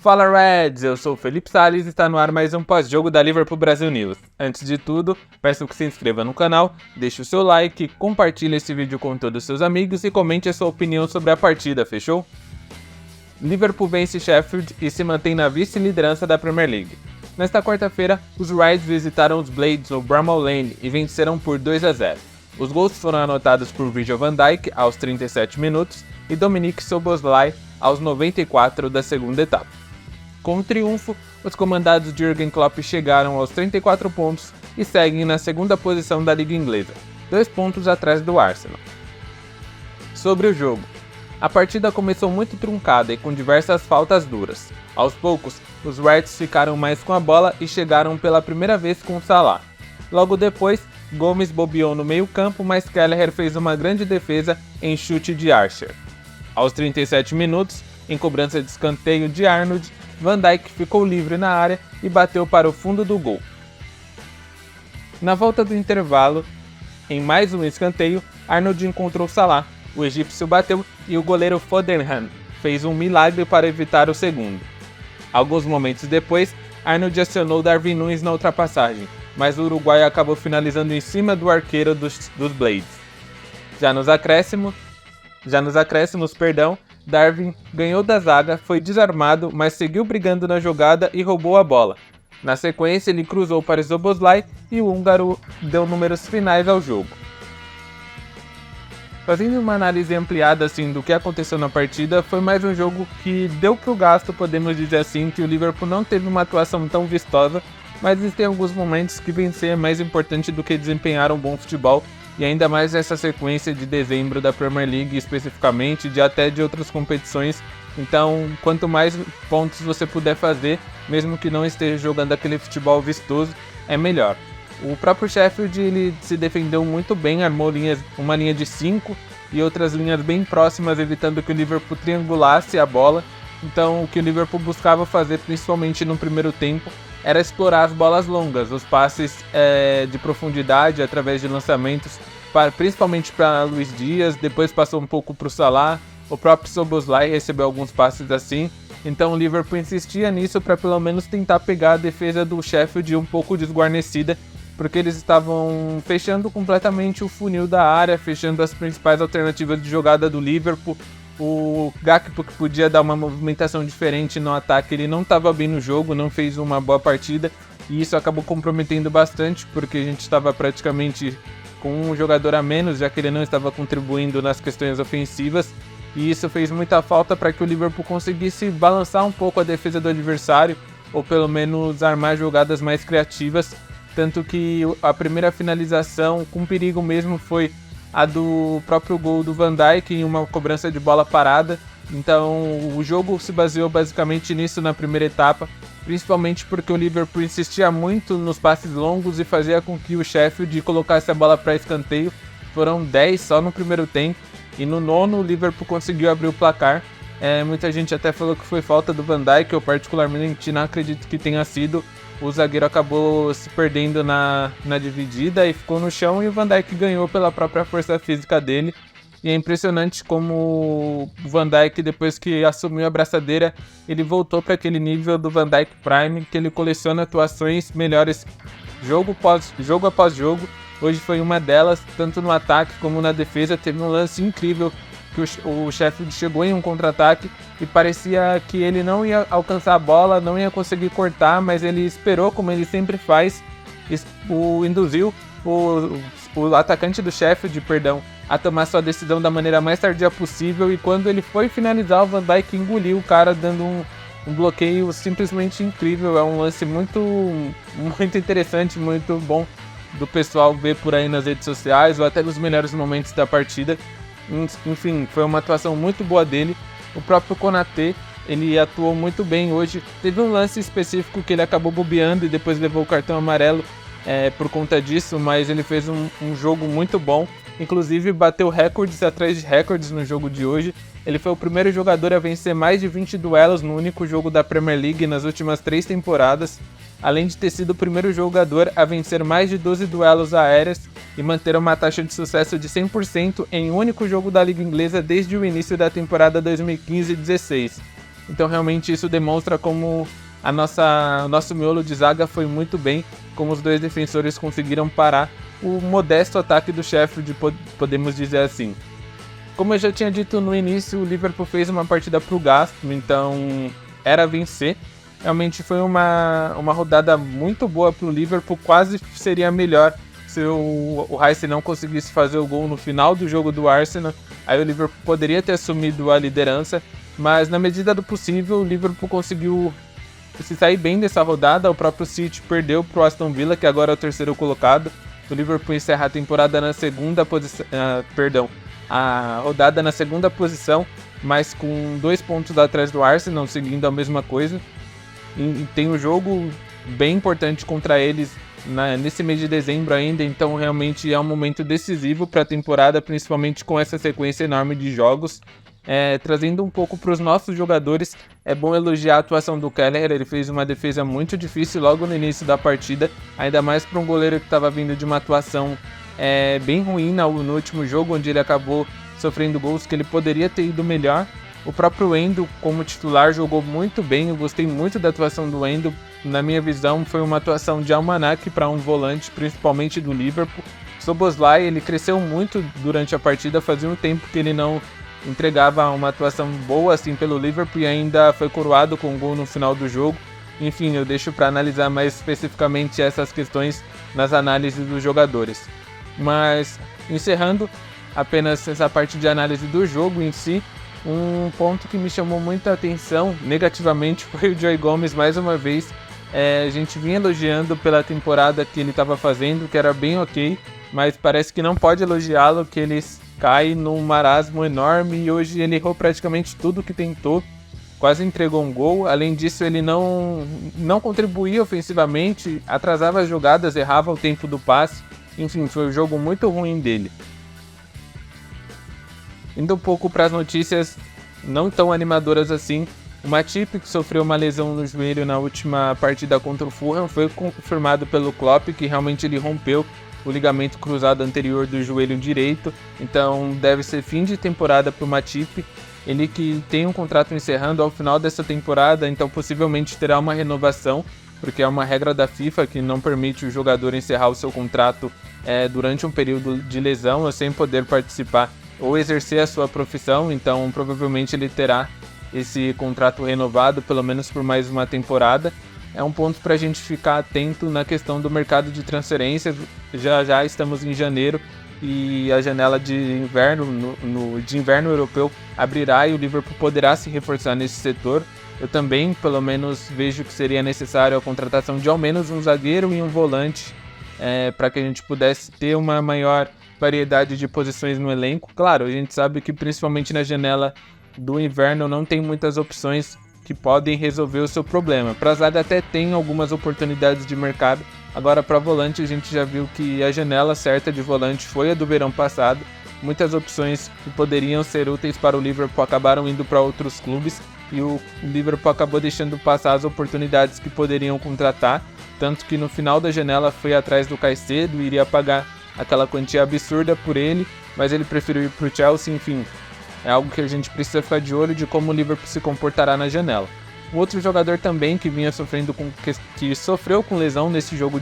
Fala Reds, eu sou o Felipe Salles e está no ar mais um pós-jogo da Liverpool Brasil News. Antes de tudo, peço que se inscreva no canal, deixe o seu like, compartilhe esse vídeo com todos os seus amigos e comente a sua opinião sobre a partida, fechou? Liverpool vence Sheffield e se mantém na vice-liderança da Premier League. Nesta quarta-feira, os Reds visitaram os Blades no Bramall Lane e venceram por 2-0. Os gols foram anotados por Virgil van Dijk aos 37 minutos e Dominic Szoboszlai aos 94 da segunda etapa. Com o triunfo, os comandados de Jürgen Klopp chegaram aos 34 pontos e seguem na segunda posição da Liga Inglesa, 2 pontos atrás do Arsenal. Sobre o jogo, a partida começou muito truncada e com diversas faltas duras. Aos poucos, os Reds ficaram mais com a bola e chegaram pela primeira vez com Salah. Logo depois, Gomes bobeou no meio-campo, mas Kelleher fez uma grande defesa em chute de Archer. Aos 37 minutos, em cobrança de escanteio de Arnold, Van Dijk ficou livre na área e bateu para o fundo do gol. Na volta do intervalo, em mais um escanteio, Arnold encontrou Salah, o egípcio bateu e o goleiro Fodenham fez um milagre para evitar o segundo. Alguns momentos depois, Arnold acionou Darwin Núñez na ultrapassagem, mas o uruguaio acabou finalizando em cima do arqueiro dos Blades. Já nos acréscimos, Darwin ganhou da zaga, foi desarmado, mas seguiu brigando na jogada e roubou a bola. Na sequência, ele cruzou para Szoboszlai e o húngaro deu números finais ao jogo. Fazendo uma análise ampliada do que aconteceu na partida, foi mais um jogo que deu pro gasto, podemos dizer assim, que o Liverpool não teve uma atuação tão vistosa, mas existem alguns momentos que vencer é mais importante do que desempenhar um bom futebol, e ainda mais essa sequência de dezembro da Premier League especificamente, até de outras competições. Então, quanto mais pontos você puder fazer, mesmo que não esteja jogando aquele futebol vistoso, é melhor. O próprio Sheffield ele se defendeu muito bem, armou uma linha de 5 e outras linhas bem próximas, evitando que o Liverpool triangulasse a bola. Então, o que o Liverpool buscava fazer, principalmente no primeiro tempo, era explorar as bolas longas, os passes de profundidade através de lançamentos, principalmente para Luiz Dias, depois passou um pouco para o Salah, o próprio Szoboszlai recebeu alguns passes assim, então o Liverpool insistia nisso para pelo menos tentar pegar a defesa do Sheffield um pouco desguarnecida, porque eles estavam fechando completamente o funil da área, fechando as principais alternativas de jogada do Liverpool. O Gakpo, que podia dar uma movimentação diferente no ataque, ele não estava bem no jogo, não fez uma boa partida, e isso acabou comprometendo bastante, porque a gente estava praticamente com um jogador a menos, já que ele não estava contribuindo nas questões ofensivas, e isso fez muita falta para que o Liverpool conseguisse balançar um pouco a defesa do adversário, ou pelo menos armar jogadas mais criativas, tanto que a primeira finalização com perigo mesmo foi a do próprio gol do Van Dijk em uma cobrança de bola parada. Então o jogo se baseou basicamente nisso na primeira etapa, principalmente porque o Liverpool insistia muito nos passes longos e fazia com que o Sheffield colocasse a bola para escanteio. Foram 10 só no primeiro tempo e no nono o Liverpool conseguiu abrir o placar. Muita gente até falou que foi falta do Van Dijk, eu particularmente não acredito que tenha sido. O zagueiro acabou se perdendo na dividida e ficou no chão, e o Van Dijk ganhou pela própria força física dele. E é impressionante como o Van Dijk, depois que assumiu a braçadeira, ele voltou para aquele nível do Van Dijk Prime, que ele coleciona atuações melhores jogo após jogo. Hoje foi uma delas, tanto no ataque como na defesa. Teve um lance incrível que o Sheffield chegou em um contra-ataque e parecia que ele não ia alcançar a bola, não ia conseguir cortar, mas ele esperou, como ele sempre faz, induziu o atacante do Sheffield, a tomar sua decisão da maneira mais tardia possível, e quando ele foi finalizar, o Van Dijk engoliu o cara, dando um bloqueio simplesmente incrível. É um lance muito interessante, muito bom do pessoal ver por aí nas redes sociais, ou até nos melhores momentos da partida. Enfim, foi uma atuação muito boa dele. O próprio Konaté, ele atuou muito bem hoje. Teve um lance específico que ele acabou bobeando e depois levou o cartão amarelo por conta disso, mas ele fez um jogo muito bom. Inclusive bateu recordes atrás de recordes no jogo de hoje. Ele foi o primeiro jogador a vencer mais de 20 duelos no único jogo da Premier League nas últimas 3 temporadas, além de ter sido o primeiro jogador a vencer mais de 12 duelos aéreos e manter uma taxa de sucesso de 100% em um único jogo da Liga Inglesa desde o início da temporada 2015-16. Então realmente isso demonstra como o nosso miolo de zaga foi muito bem, como os dois defensores conseguiram parar o modesto ataque do Sheffield, podemos dizer assim. Como eu já tinha dito no início, o Liverpool fez uma partida pro gasto, então era vencer. Realmente foi uma rodada muito boa pro Liverpool, quase seria melhor se o Rice não conseguisse fazer o gol no final do jogo do Arsenal. Aí o Liverpool poderia ter assumido a liderança, mas na medida do possível o Liverpool conseguiu se sair bem dessa rodada. O próprio City perdeu pro Aston Villa, que agora é o terceiro colocado. O Liverpool encerra a temporada na segunda posição, a rodada na segunda posição, mas com 2 pontos atrás do Arsenal, seguindo a mesma coisa. E tem um jogo bem importante contra eles nesse mês de dezembro ainda, então realmente é um momento decisivo para a temporada, principalmente com essa sequência enorme de jogos. Trazendo um pouco para os nossos jogadores, é bom elogiar a atuação do Kelleher. Ele fez uma defesa muito difícil logo no início da partida, ainda mais para um goleiro que estava vindo de uma atuação bem ruim no último jogo, onde ele acabou sofrendo gols que ele poderia ter ido melhor. O próprio Endo, como titular, jogou muito bem. Eu gostei muito da atuação do Endo. Na minha visão, foi uma atuação de almanaque para um volante, principalmente do Liverpool. Szoboszlai, ele cresceu muito durante a partida, fazia um tempo que ele não entregava uma atuação boa assim pelo Liverpool e ainda foi coroado com um gol no final do jogo. Enfim, eu deixo para analisar mais especificamente essas questões nas análises dos jogadores. Mas, encerrando apenas essa parte de análise do jogo em si, um ponto que me chamou muita atenção negativamente foi o Joey Gomes mais uma vez. A gente vinha elogiando pela temporada que ele estava fazendo, que era bem ok, mas parece que não pode elogiá-lo, que ele cai num marasmo enorme e hoje ele errou praticamente tudo que tentou, quase entregou um gol. Além disso, ele não contribuía ofensivamente, atrasava as jogadas, errava o tempo do passe. Enfim, foi um jogo muito ruim dele. Indo um pouco para as notícias não tão animadoras assim, o Matip, que sofreu uma lesão no joelho na última partida contra o Fulham, foi confirmado pelo Klopp que realmente ele rompeu o ligamento cruzado anterior do joelho direito, então deve ser fim de temporada para o Matip. Ele que tem um contrato encerrando ao final dessa temporada, então possivelmente terá uma renovação, porque é uma regra da FIFA que não permite o jogador encerrar o seu contrato durante um período de lesão sem poder participar ou exercer a sua profissão, então provavelmente ele terá esse contrato renovado pelo menos por mais uma temporada. É um ponto para a gente ficar atento na questão do mercado de transferências. Já estamos em janeiro e a janela de inverno europeu abrirá e o Liverpool poderá se reforçar nesse setor. Eu também, pelo menos, vejo que seria necessário a contratação de ao menos um zagueiro e um volante para que a gente pudesse ter uma maior variedade de posições no elenco. Claro, a gente sabe que principalmente na janela do inverno não tem muitas opções que podem resolver o seu problema. Para a zaga até tem algumas oportunidades de mercado. Agora para volante a gente já viu que a janela certa de volante foi a do verão passado. Muitas opções que poderiam ser úteis para o Liverpool acabaram indo para outros clubes e o Liverpool acabou deixando passar as oportunidades que poderiam contratar, tanto que no final da janela foi atrás do Caicedo, iria pagar aquela quantia absurda por ele, mas ele preferiu ir para o Chelsea. Enfim, é algo que a gente precisa ficar de olho de como o Liverpool se comportará na janela. Um outro jogador também que vinha sofrendo que sofreu com lesão nesse jogo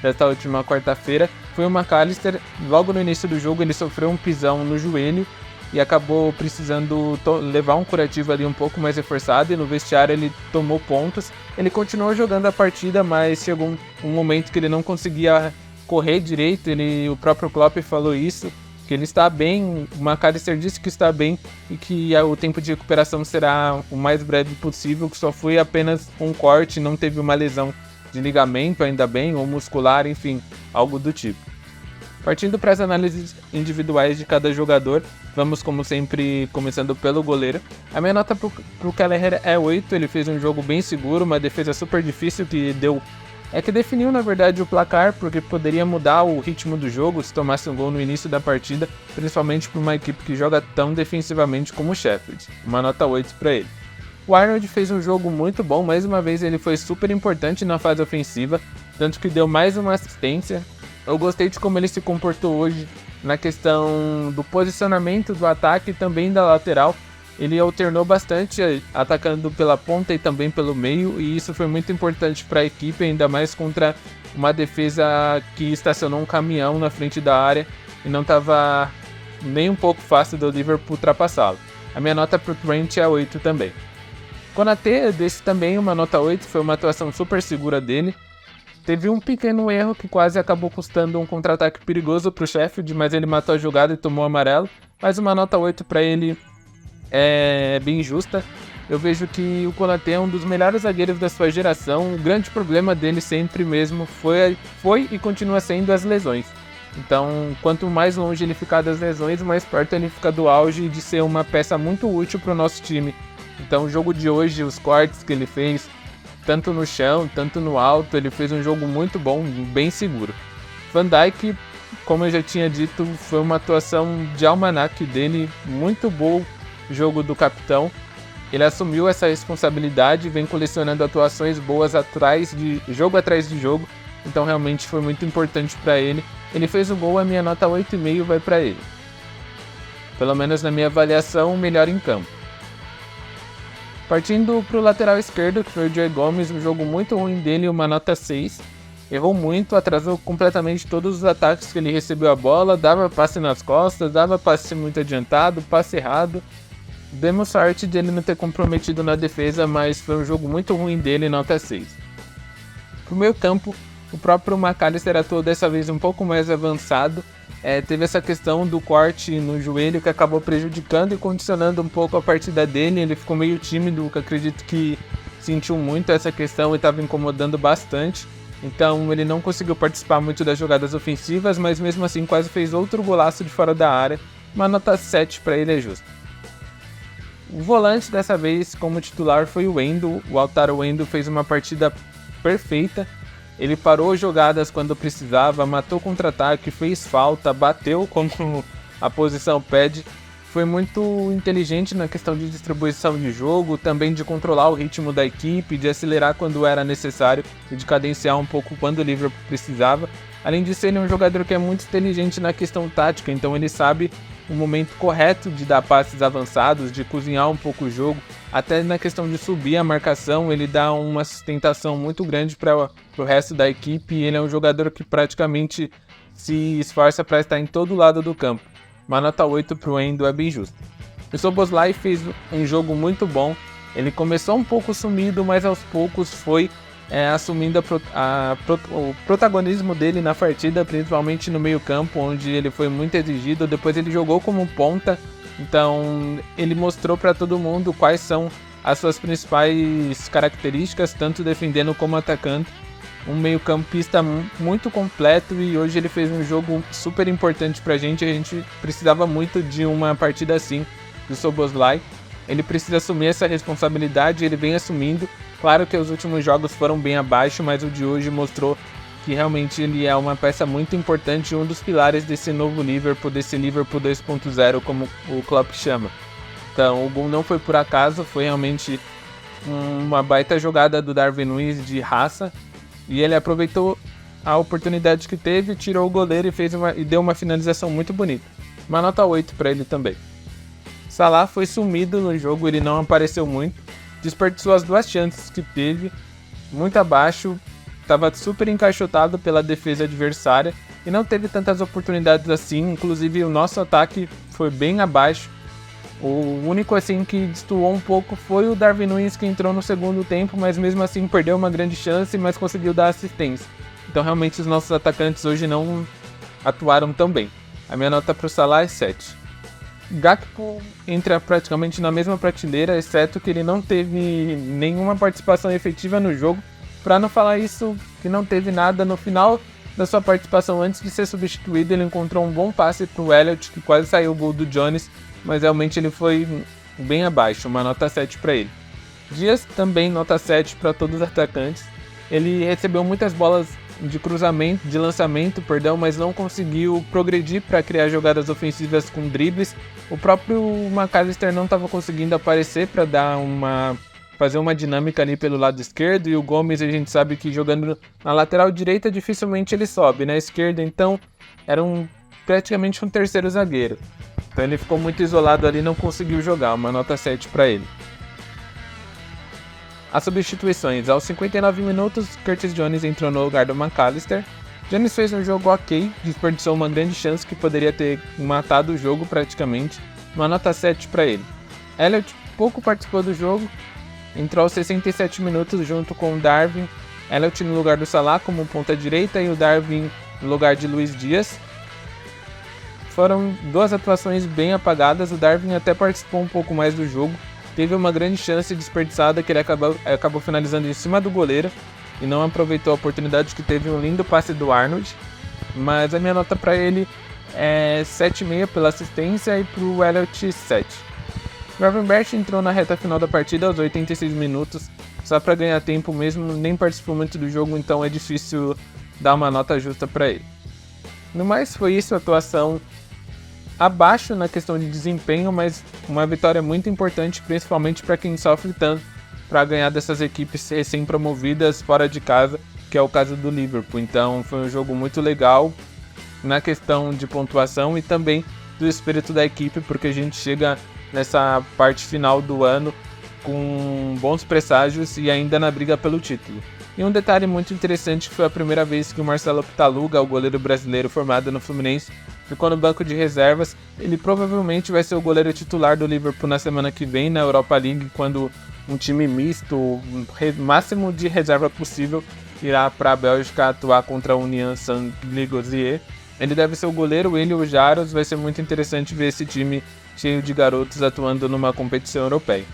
desta última quarta-feira, foi o McAllister. Logo no início do jogo ele sofreu um pisão no joelho e acabou precisando levar um curativo ali um pouco mais reforçado, e no vestiário ele tomou pontos. Ele continuou jogando a partida, mas chegou um momento que ele não conseguia correr direito. O próprio Klopp falou isso, que ele está bem, o McAllister disse que está bem e que o tempo de recuperação será o mais breve possível, que só foi apenas um corte, não teve uma lesão de ligamento, ainda bem, ou muscular, enfim, algo do tipo. Partindo para as análises individuais de cada jogador, vamos como sempre começando pelo goleiro. A minha nota para o Kelleher é 8, ele fez um jogo bem seguro, uma defesa super difícil que definiu na verdade o placar, porque poderia mudar o ritmo do jogo se tomasse um gol no início da partida, principalmente para uma equipe que joga tão defensivamente como o Sheffield. Uma nota 8 para ele. O Arnold fez um jogo muito bom, mais uma vez ele foi super importante na fase ofensiva, tanto que deu mais uma assistência. Eu gostei de como ele se comportou hoje na questão do posicionamento do ataque e também da lateral. ele alternou bastante atacando pela ponta e também pelo meio, e isso foi muito importante para a equipe, ainda mais contra uma defesa que estacionou um caminhão na frente da área e não estava nem um pouco fácil do Liverpool ultrapassá-lo. A minha nota para o Trent é 8 também. Konaté, desse também uma nota 8, foi uma atuação super segura dele. Teve um pequeno erro que quase acabou custando um contra-ataque perigoso para o Sheffield, mas ele matou a jogada e tomou amarelo. Mas uma nota 8 para ele é bem justa. Eu vejo que o Konaté é um dos melhores zagueiros da sua geração. O grande problema dele sempre mesmo foi e continua sendo as lesões. Então, quanto mais longe ele ficar das lesões, mais perto ele fica do auge de ser uma peça muito útil para o nosso time. Então, o jogo de hoje, os cortes que ele fez, tanto no chão, tanto no alto, ele fez um jogo muito bom, bem seguro. Van Dijk, como eu já tinha dito, foi uma atuação de almanaque dele, muito bom jogo do capitão. Ele assumiu essa responsabilidade, vem colecionando atuações boas atrás de jogo, então realmente foi muito importante para ele. Ele fez o gol, a minha nota 8,5 vai para ele. Pelo menos na minha avaliação, o melhor em campo. Partindo para o lateral esquerdo, que foi o Joe Gomes, um jogo muito ruim dele, uma nota 6. Errou muito, atrasou completamente todos os ataques que ele recebeu a bola, dava passe nas costas, dava passe muito adiantado, passe errado. Demos sorte de ele não ter comprometido na defesa, mas foi um jogo muito ruim dele, nota 6. Pro meio campo, o próprio McAllister atuou dessa vez um pouco mais avançado. Teve essa questão do corte no joelho que acabou prejudicando e condicionando um pouco a partida dele. Ele ficou meio tímido, que acredito que sentiu muito essa questão e estava incomodando bastante. Então ele não conseguiu participar muito das jogadas ofensivas, mas mesmo assim quase fez outro golaço de fora da área. Uma nota 7 para ele é justo. O volante dessa vez como titular foi o Endo. O Wataru Endo fez uma partida perfeita. Ele parou jogadas quando precisava, matou contra-ataque, fez falta, bateu como a posição pede. Foi muito inteligente na questão de distribuição de jogo, também de controlar o ritmo da equipe, de acelerar quando era necessário e de cadenciar um pouco quando o Liverpool precisava. Além disso, ele é um jogador que é muito inteligente na questão tática, então ele sabe o momento correto de dar passes avançados, de cozinhar um pouco o jogo. Até na questão de subir a marcação, ele dá uma sustentação muito grande para o resto da equipe. E ele é um jogador que praticamente se esforça para estar em todo lado do campo. Uma nota 8 para o Endo é bem justo. O Szoboszlai fez um jogo muito bom. Ele começou um pouco sumido, mas aos poucos foi assumindo o protagonismo dele na partida, principalmente no meio campo, onde ele foi muito exigido. Depois ele jogou como ponta, então ele mostrou para todo mundo quais são as suas principais características, tanto defendendo como atacando. Um meio campista muito completo, e hoje ele fez um jogo super importante pra gente. A gente precisava muito de uma partida assim do Szoboszlai. Ele precisa assumir essa responsabilidade, ele vem assumindo. Claro que os últimos jogos foram bem abaixo, mas o de hoje mostrou que realmente ele é uma peça muito importante, um dos pilares desse novo Liverpool, desse Liverpool 2.0, como o Klopp chama. Então o gol não foi por acaso, foi realmente uma baita jogada do Darwin Núñez de raça, e ele aproveitou a oportunidade que teve, tirou o goleiro e deu uma finalização muito bonita. Uma nota 8 para ele também. Salah foi sumido no jogo, ele não apareceu muito, desperdiçou as 2 chances que teve, muito abaixo, estava super encaixotado pela defesa adversária e não teve tantas oportunidades assim. Inclusive o nosso ataque foi bem abaixo. O único assim que destoou um pouco foi o Darwin Núñez, que entrou no segundo tempo, mas mesmo assim perdeu uma grande chance, mas conseguiu dar assistência. Então realmente os nossos atacantes hoje não atuaram tão bem. A minha nota para o Salah é 7. Gakpo entra praticamente na mesma prateleira, exceto que ele não teve nenhuma participação efetiva no jogo. Para não falar isso, que não teve nada no final da sua participação antes de ser substituído. Ele encontrou um bom passe para o Elliott, que quase saiu o gol do Jones, mas realmente ele foi bem abaixo, uma nota 7 para ele. Dias também nota 7 para todos os atacantes. Ele recebeu muitas bolas de cruzamento, de lançamento, mas não conseguiu progredir para criar jogadas ofensivas com dribles. O próprio McAllister não estava conseguindo aparecer para fazer uma dinâmica ali pelo lado esquerdo, e o Gomes a gente sabe que jogando na lateral direita dificilmente ele sobe, na esquerda então era praticamente um terceiro zagueiro. Então ele ficou muito isolado ali e não conseguiu jogar, uma nota 7 para ele. As substituições. Aos 59 minutos, Curtis Jones entrou no lugar do McAllister. Jones fez um jogo ok, desperdiçou uma grande chance que poderia ter matado o jogo praticamente, uma nota 7 para ele. Elliott pouco participou do jogo, entrou aos 67 minutos junto com o Darwin, Elliott no lugar do Salah como ponta direita e o Darwin no lugar de Luiz Dias. Foram duas atuações bem apagadas, o Darwin até participou um pouco mais do jogo, teve uma grande chance desperdiçada que ele acabou finalizando em cima do goleiro e não aproveitou a oportunidade, que teve um lindo passe do Arnold, mas a minha nota para ele é 7,5 pela assistência e para o Elliott 7. Gravenberch entrou na reta final da partida aos 86 minutos, só para ganhar tempo mesmo, nem participou muito do jogo, então é difícil dar uma nota justa para ele. No mais foi isso, a atuação abaixo na questão de desempenho, mas uma vitória muito importante, principalmente para quem sofre tanto para ganhar dessas equipes recém-promovidas fora de casa, que é o caso do Liverpool. Então foi um jogo muito legal na questão de pontuação e também do espírito da equipe, porque a gente chega nessa parte final do ano com bons presságios e ainda na briga pelo título. E um detalhe muito interessante que foi a primeira vez que o Marcelo Pitaluga, o goleiro brasileiro formado no Fluminense, ficou no banco de reservas. Ele provavelmente vai ser o goleiro titular do Liverpool na semana que vem na Europa League, quando um time misto, o máximo de reserva possível, irá para a Bélgica atuar contra a Union Saint-Gilloise. Ele deve ser o goleiro, ele e o Jaros. Vai ser muito interessante ver esse time cheio de garotos atuando numa competição europeia.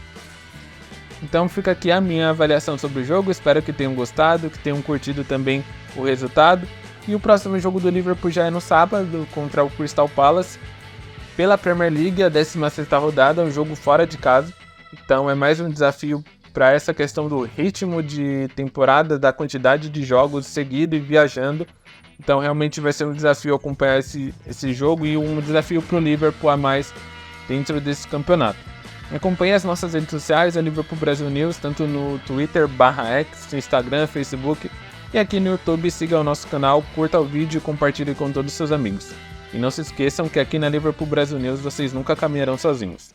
Então fica aqui a minha avaliação sobre o jogo, espero que tenham gostado, que tenham curtido também o resultado. E o próximo jogo do Liverpool já é no sábado, contra o Crystal Palace, pela Premier League, a 16ª rodada, um jogo fora de casa. Então é mais um desafio para essa questão do ritmo de temporada, da quantidade de jogos seguidos e viajando. Então realmente vai ser um desafio acompanhar esse jogo e um desafio para o Liverpool a mais dentro desse campeonato. Acompanhe as nossas redes sociais, a Liverpool Brasil News, tanto no Twitter, /X, no Instagram, Facebook e aqui no YouTube. Siga o nosso canal, curta o vídeo e compartilhe com todos os seus amigos. E não se esqueçam que aqui na Liverpool Brasil News vocês nunca caminharão sozinhos.